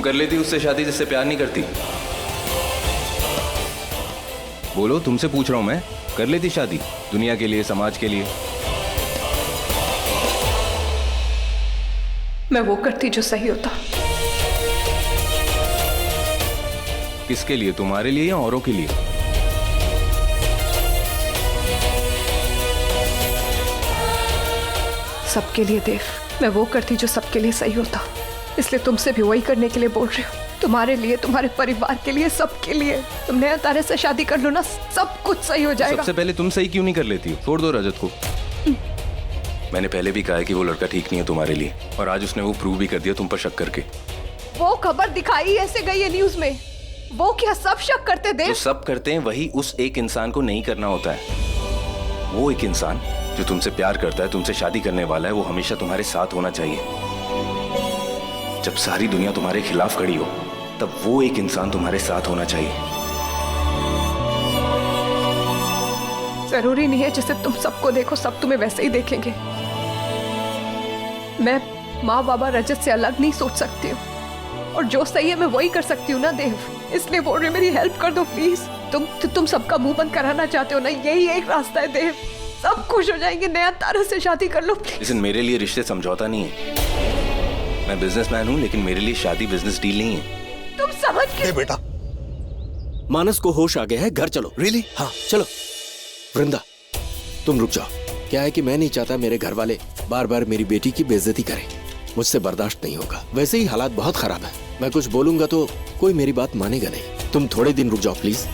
कर लेती उससे शादी जिससे प्यार नहीं करती? बोलो, तुमसे पूछ रहा हूं मैं, कर लेती शादी दुनिया के लिए, समाज के लिए? मैं वो करती जो सही होता। किसके लिए, तुम्हारे लिए या औरों के लिए? सबके लिए देव, मैं वो करती जो सबके लिए सही होता। इसलिए तुमसे भी वही करने के लिए बोल रही हूँ, तुम्हारे लिए, तुम्हारे परिवार के लिए, सबके लिए। तुम नया तारे से शादी कर लो ना, सब कुछ सही हो जाएगा। सबसे पहले तुम सही क्यों नहीं कर लेती हो? छोड़ दो रजत को। मैंने पहले भी कहा है कि वो लड़का ठीक नहीं है तुम्हारे लिए, और आज उसने वो प्रूव भी कर दिया तुम पर शक करके। वो खबर दिखाई ऐसे गई है न्यूज में, वो क्या सब शक करते देव? जो सब करते हैं वही उस एक इंसान को नहीं करना होता है। वो एक इंसान जो तुमसे प्यार करता है, तुमसे शादी करने वाला है, वो हमेशा तुम्हारे साथ होना चाहिए। जब सारी दुनिया तुम्हारे खिलाफ खड़ी हो, तब वो एक इंसान तुम्हारे साथ होना चाहिए। जरूरी नहीं है जैसे तुम सबको देखो सब तुम्हें वैसे ही देखेंगे। मैं माँ बाबा रजत से अलग नहीं सोच सकती हूँ, और जो सही है मैं वही कर सकती हूँ ना देव। इसलिए बोल रही, मेरी हेल्प कर दो प्लीज। तुम सबका मुंह बंद कराना चाहते हो ना, यही एक रास्ता है देव। सब खुश हो जाएंगे, नया तारा से शादी कर लो प्लीज। लेकिन मेरे लिए रिश्ते समझौता नहीं है। मैं बिजनेसमैन हूँ, लेकिन मेरे लिए शादी बिजनेस डील नहीं है। तुम समझ के बेटा, मानस को होश आ गया है, घर चलो। रियली? हाँ चलो। वृंदा, तुम रुक जाओ। क्या है कि मैं नहीं चाहता मेरे घर वाले बार बार मेरी बेटी की बेइज्जती करें। मुझसे बर्दाश्त नहीं होगा। वैसे ही हालात बहुत खराब है, मैं कुछ बोलूंगा तो कोई मेरी बात मानेगा नहीं। तुम थोड़े दिन रुक जाओ प्लीज।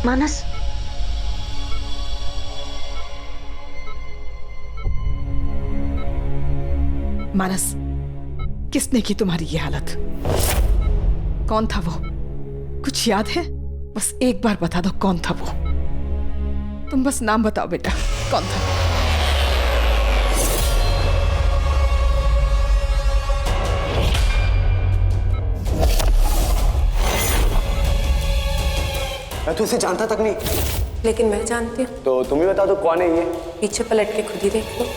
मानस, मानस, किसने की तुम्हारी ये हालत? कौन था वो? कुछ याद है? बस एक बार बता दो कौन था वो। तुम बस नाम बताओ बेटा, कौन था? मैं तो इसे जानता तक नहीं। लेकिन मैं जानती हूँ। तो तुम ही बता दो कौन है ये? पीछे पलट के खुद ही देख लो।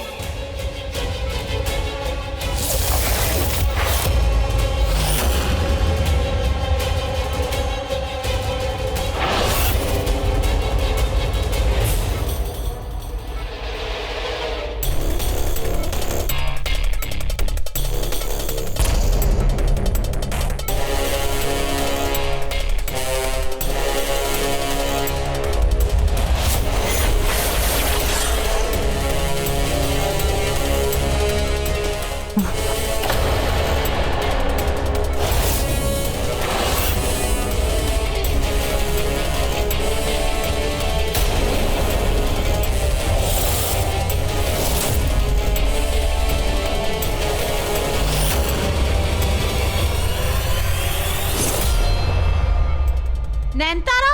नैनतारा,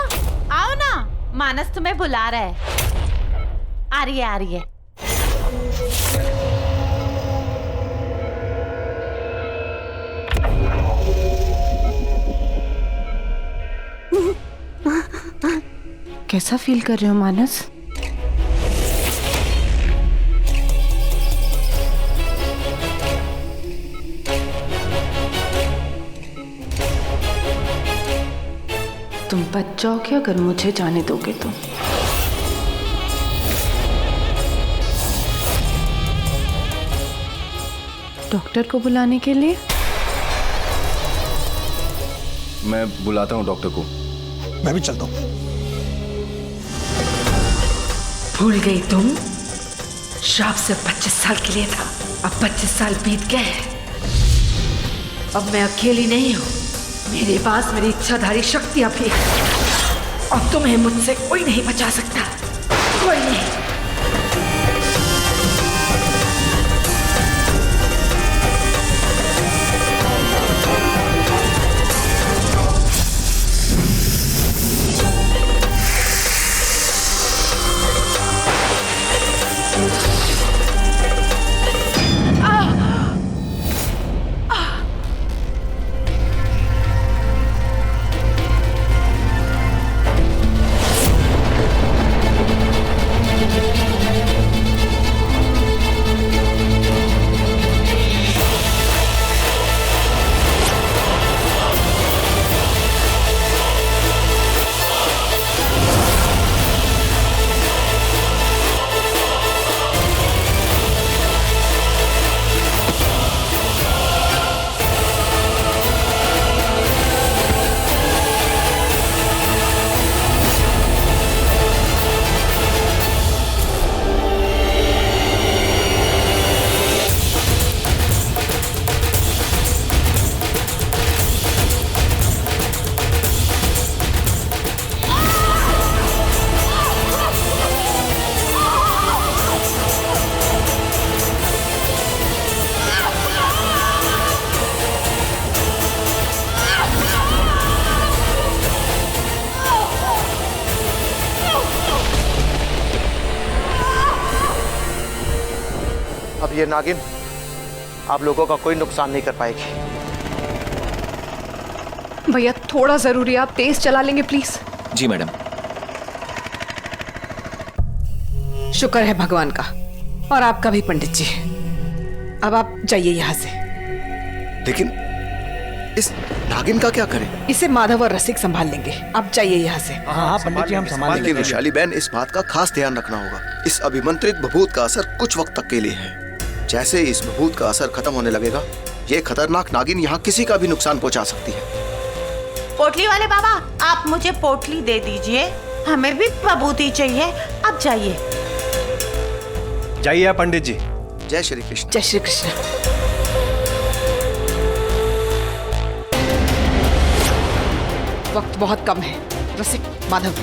आओ ना, मानस तुम्हें बुला रहा है। आ रही है, आ रही है। कैसा फील कर रहे हो मानस? तुम बच जाओगे अगर मुझे जाने दोगे तो। डॉक्टर को बुलाने के लिए? मैं बुलाता हूँ डॉक्टर को। मैं भी चलता हूँ। भूल गई तुम? श्राप सिर्फ 25 साल के लिए था, अब 25 साल बीत गए हैं। अब मैं अकेली नहीं हूँ, मेरे पास मेरी इच्छाधारी शक्तियां भी है, और तुम्हें मुझसे कोई नहीं बचा सकता, कोई नहीं। ये नागिन आप लोगों का कोई नुकसान नहीं कर पाएगी। भैया थोड़ा जरूरी है, आप तेज चला लेंगे प्लीज। Ji madam. शुक्र है भगवान का और आपका भी पंडित जी। अब आप जाइए यहाँ से। लेकिन इस नागिन का क्या करें? इसे माधव और रसिक संभाल लेंगे। आप जाइए यहाँ से। हाँ पंडित जी हम संभाल लेकिन वैशाली बहन, इस बात का खास ध्यान रखना होगा, इस अभिमंत्रित भभूत का असर कुछ वक्त तक के लिए है। जैसे इस भभूत का असर खत्म होने लगेगा, ये खतरनाक नागिन यहाँ किसी का भी नुकसान पहुँचा सकती है। पोटली वाले बाबा, आप मुझे पोटली दे दीजिए, हमें भी बबूती चाहिए। आप जाइए। जाइए पंडित जी। जय श्री कृष्ण। जय श्री कृष्ण। वक्त बहुत कम है। रसिक, माधव,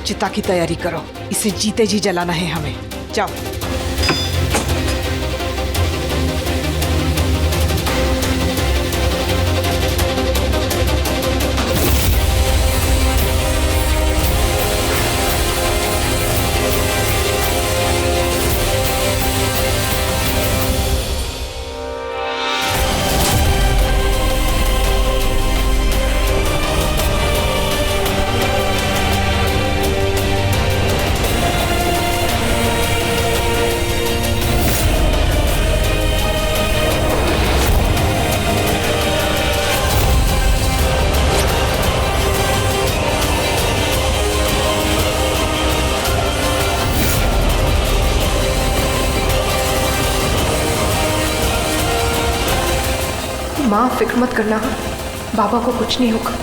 चिता की तैयारी करो। इसे जीते जी जलाना है हमें। जाओ। माँ फिक्र मत करना, बाबा को कुछ नहीं होगा,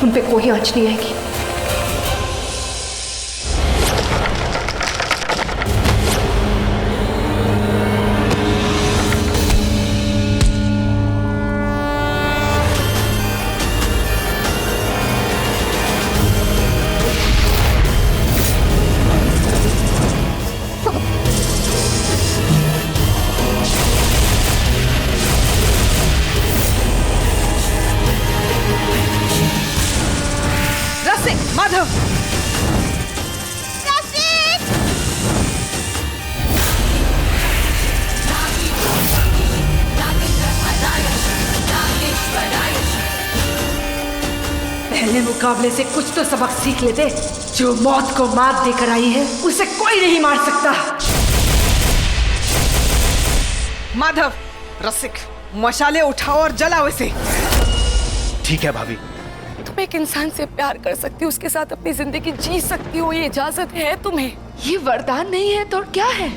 उन पे कोई आंच नहीं आएगी। माधव, पहले मुकाबले से कुछ तो सबक सीख लेते। जो मौत को मात देकर आई है उसे कोई नहीं मार सकता। माधव, रसिक, मशाले उठाओ और जलाओ इसे। ठीक है भाभी। तुम एक इंसान से प्यार कर सकती हो, उसके साथ अपनी जिंदगी जी सकती हो, ये इजाजत है तुम्हें। ये वरदान नहीं है तो क्या है?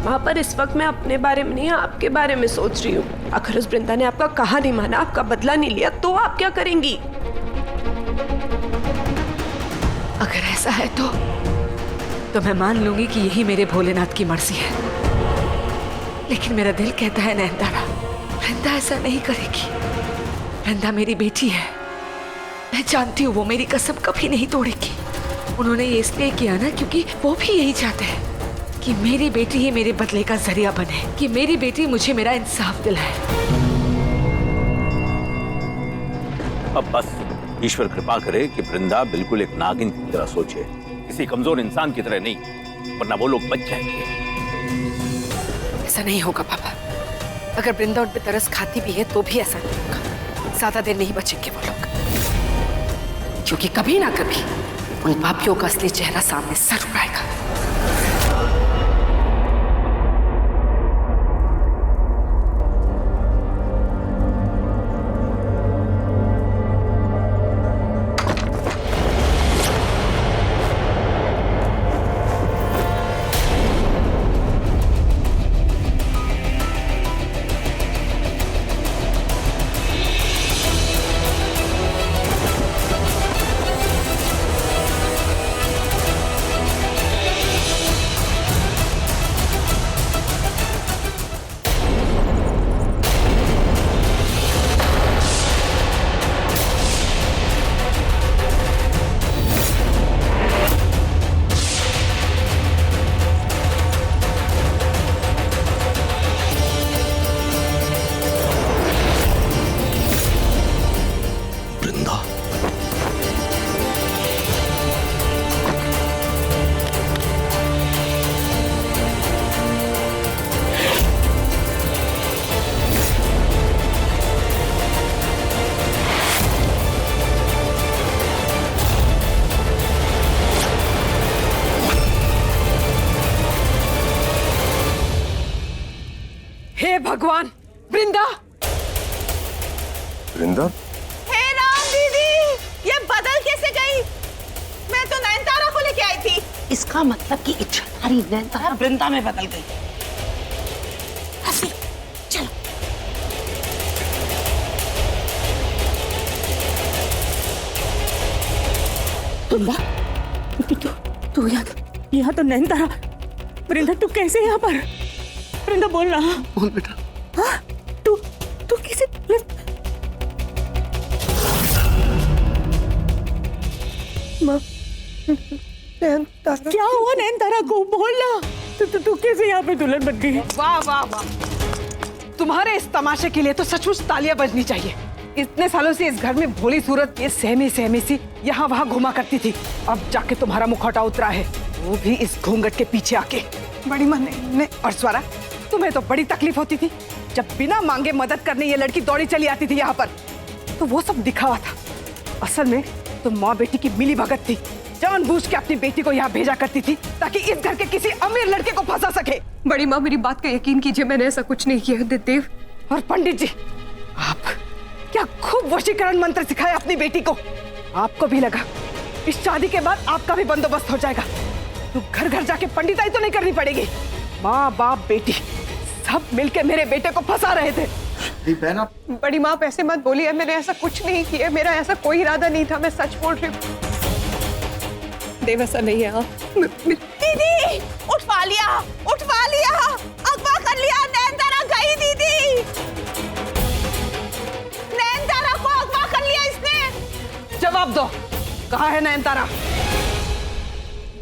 वहाँ पर इस वक्त मैं अपने बारे में नहीं, आपके बारे में सोच रही हूँ। अगर उस वृंदा ने आपका कहा नहीं माना, आपका बदला नहीं लिया, तो आप क्या करेंगी? अगर ऐसा है तो मैं मान लूंगी कि यही मेरे भोलेनाथ की मर्जी है। लेकिन मेरा दिल कहता है नैनतारा, वृंदा ऐसा नहीं करेगी। वृंदा मेरी बेटी है, मैं जानती हूँ वो मेरी कसम कभी नहीं तोड़ेगी। उन्होंने ये इसलिए किया ना क्योंकि वो भी यही चाहते हैं कि मेरी बेटी ही मेरे बदले का जरिया बने, कि मेरी बेटी मुझे मेरा इंसाफ दिलाए। अब बस ईश्वर कृपा करे कि वृंदा बिल्कुल एक नागिन की तरह सोचे, किसी कमजोर इंसान की तरह नहीं, वरना वो लोग बच जाएंगे। ऐसा नहीं होगा पापा। अगर वृंदा उन पे तरस खाती भी है तो भी ऐसा नहीं होगा। ज्यादा देर नहीं बचेंगे वो लोग, क्योंकि कभी ना कभी उन पापियों का असली चेहरा सामने जरूर आएगा। भगवान, वृंदा! वृंदा? हे राम दीदी, ये बदल कैसे गई? मैं तो नयनतारा को लेके आई थी। इसका मतलब कि इच्छाधारी नयनतारा वृंदा में बदल गई। हंसी, चलो। वृंदा, तू यहाँ तो नयनतारा। वृंदा तू कैसे यहाँ पर? वृंदा बोल रहा। बोल बेटा। हाँ, तू किसे? क्या हुआ नयनतारा को? बोलना। तू कैसे यहाँ पे दुल्हन बन गई? वाह वाह वाह, तुम्हारे इस तमाशे के लिए तो सचमुच तालियां बजनी चाहिए। इतने सालों से इस घर में भोली सूरत ये सहमी सहमी सी यहाँ वहाँ घुमा करती थी, अब जाके तुम्हारा मुखौटा उतरा है, वो भी इस घूंघट के पीछे आके। बड़ी माँ ने और स्वरा, तुम्हें तो बड़ी तकलीफ होती थी जब बिना मांगे मदद करने ये लड़की दौड़ी चली आती थी यहाँ पर, तो वो सब दिखावा था। असल में तुम माँ बेटी की मिली भगत थी, जानबूझ के अपनी बेटी को यहाँ भेजा करती थी ताकि इस घर के किसी अमीर लड़के को फंसा सके। बड़ी माँ मेरी बात का यकीन कीजिए, मैंने ऐसा कुछ नहीं किया देव। और पंडित जी, आप क्या खूब वशीकरण मंत्र सिखाया अपनी बेटी को। आपको भी लगा इस शादी के बाद आपका भी बंदोबस्त हो जाएगा, तो घर घर जाके पंडिताई तो नहीं करनी पड़ेगी। माँ बाप बेटी सब मिलके मेरे बेटे को फंसा रहे थे। बड़ी माँ आप ऐसे मत बोलिए, मैंने ऐसा कुछ नहीं किया, मेरा ऐसा कोई इरादा नहीं था, मैं सच बोल रही हूँ। देव ऐसा नहीं है। दीदी उठवा लिया, अगवा कर लिया। नयनतारा गई दीदी, नयनतारा को अगवा कर लिया इसने। जवाब दो, कहाँ है नयनतारा?